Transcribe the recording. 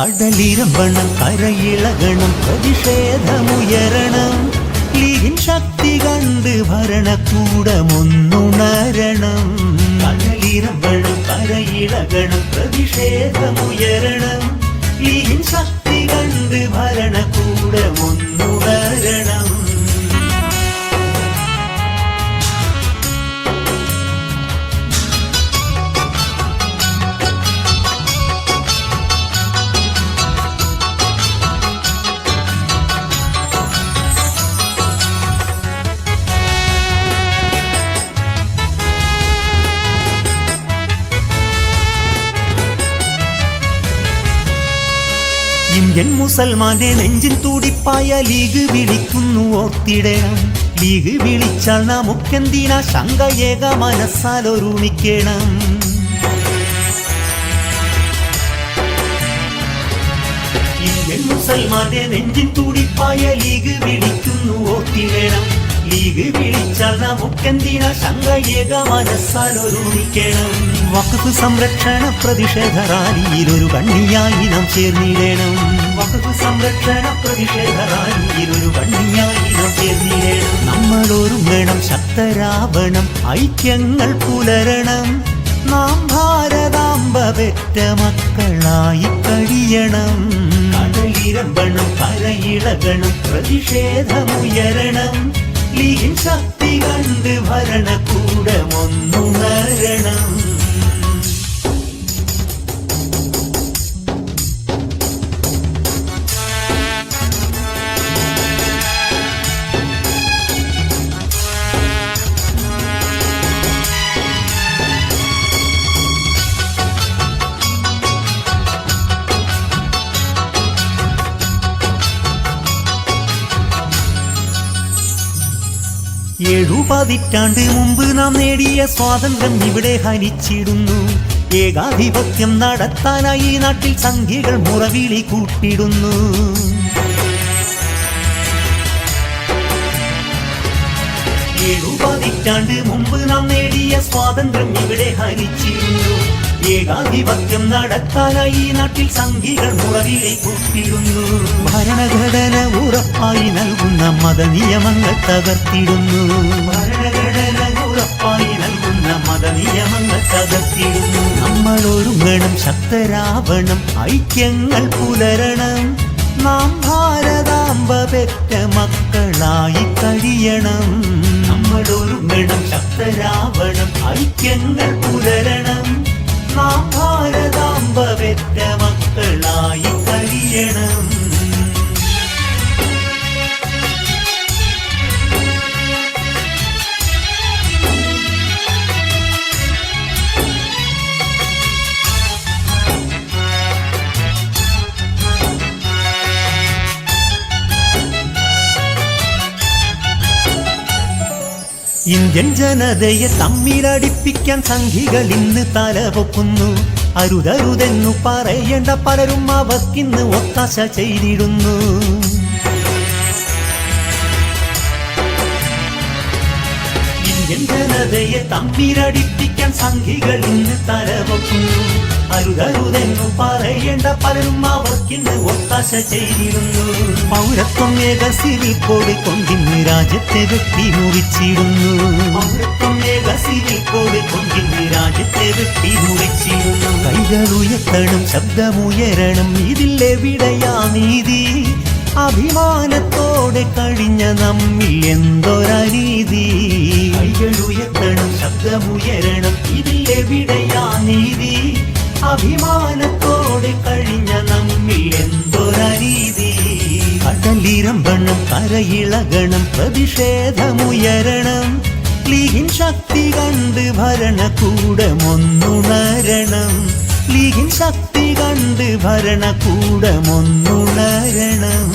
കടലിരമ്പണം കരയിളകണം പ്രതിഷേധമുയരണം ലീഗിൻ ശക്തി കണ്ട് ഭരണകൂടമൊന്നുണരണം കടലിരമ്പണം കരയിളകണം പ്രതിഷേധമുയരണം ലീഗിൻ ശക്തി കണ്ട് ഭരണകൂടമൊന്നുണരണം ഇന്ത്യൻ മുസൽമാന്റെ നെഞ്ചിൻ തുടിപ്പായ ലീഗ് വിളിക്കുന്നു ഓർത്തിടണം ലീഗ് വിളിച്ചാൽ നമുക്കെന്തിനാ ശങ്ക ഏക മനസ്സാൽ ഒരുമിക്കണം ഇന്ത്യൻ മുസൽമാന്റെ നെഞ്ചിൻ തുടിപ്പായ ലീഗ് വിളിക്കുന്നു ഓർത്തിടണം ലീഗ് വിളിച്ചാൽ നമുക്കെന്തിനാ ശങ്ക ഏക മനസ്സാൽ ഒരുമിക്കണം വഖഫ് സംരക്ഷണ പ്രതിഷേധ റാലിയിൽ ഒരു കണ്ണിയായി നാം ചേർന്നിടണം വഖഫ് സംരക്ഷണ പ്രതിഷേധ റാലിയിൽ ഒരു കണ്ണിയായി നാം ചേർന്നിടണം നമ്മൾ ഒരുങ്ങണം ശക്തരാവണം ഐക്യങ്ങൾ പുലരണം നാം ഭാരതാംബ പെറ്റ മക്കളായി കഴിയണം കടലിരമ്പണം കരയിളകണം പ്രതിഷേധമുയരണം ലീഗിൻ ശക്തി കണ്ട് ഭരണകൂടമൊന്നുണരണം പതിറ്റാണ്ട് മുമ്പ് നാം നേടിയ സ്വാതന്ത്ര്യം ഇവിടെ ഹനിച്ചിടുന്നു ഏകാധിപത്യം നടത്താനായി ഈ നാട്ടിൽ സംഖ്യകൾ മുറവിളി കൂട്ടിടുന്നു പതിറ്റാണ്ട് മുമ്പ് നാം നേടിയ സ്വാതന്ത്ര്യം ഇവിടെ ഹനിച്ചിരുന്നു ഏകാധിപത്യം നടത്താനായി ഈ നാട്ടിൽ സംഖ്യകൾ മുറവിളി കൂട്ടിടുന്നു ഭരണഘടന ഉറപ്പായി നൽകുന്ന മതനിയമങ്ങൾ തകർത്തിടുന്നു ഭരണഘടന ഉറപ്പായി നൽകുന്ന മതനിയമങ്ങൾ തകർത്തിടുന്നു നമ്മൾ ഒരുങ്ങണം ശക്തരാവണം ഐക്യങ്ങൾ പുലരണം നാം ഭാരതാംബ പെറ്റ മക്കളായി കഴിയണം നമ്മൾ ഒരുങ്ങണം ശക്തരാവണം ഐക്യങ്ങൾ പുലരണം നാം ഭാരതാംബ പെറ്റ മക്കളായി കഴിയണം ഇന്ത്യൻ ജനതയെ തമ്മിലടിപ്പിക്കാൻ സംഘികൾ ഇന്ന് തലപൊക്കുന്നു അരുതരുതെന്നു പറയേണ്ട പലരും അവർക്കിന്ന് ഒത്താശ ചെയ്തിടുന്നു ഇന്ത്യൻ ജനതയെ തമ്മിലടിപ്പിക്കാൻ സംഘികൾ ഇന്ന് തലപൊക്കുന്നു അരുതരുതെന്നു പറയേണ്ട പലരും അവർക്കിന്ന് ഒത്താശ ചെയ്തിരുന്നു പൗരത്വം ഏക സിവിൽ കോഡ് കൊണ്ടിന്ന് രാജ്യത്തെ വെട്ടി മുറിച്ചിടുന്നു പൗരത്വം ഏക സിവിൽ കോഡ് കൊണ്ടിന്ന് രാജ്യത്തെ വെട്ടി മുറിച്ചിടുന്നു കൈകൾ ഉയർത്തണം ശബ്ദമുയരണം ഇതിലെവിടെയാ നീതി അഭിമാനത്തോടെ കഴിഞ്ഞ നമ്മിൽ എന്തൊരനീതി കൈകൾ ഉയർത്തണം ശബ്ദമുയരണം ഇതിലെവിടെയാ നീതി അഭിമാനത്തോടെ കഴിഞ്ഞ നമ്മിൽ എന്തൊരനീതി കടലിരമ്പണം കരയിളകണം പ്രതിഷേധമുയരണം ലീഗിൻ ശക്തി കണ്ട് ഭരണകൂടമൊന്നുണരണം ലീഗിൻ ശക്തി കണ്ട് ഭരണകൂടമൊന്നുണരണം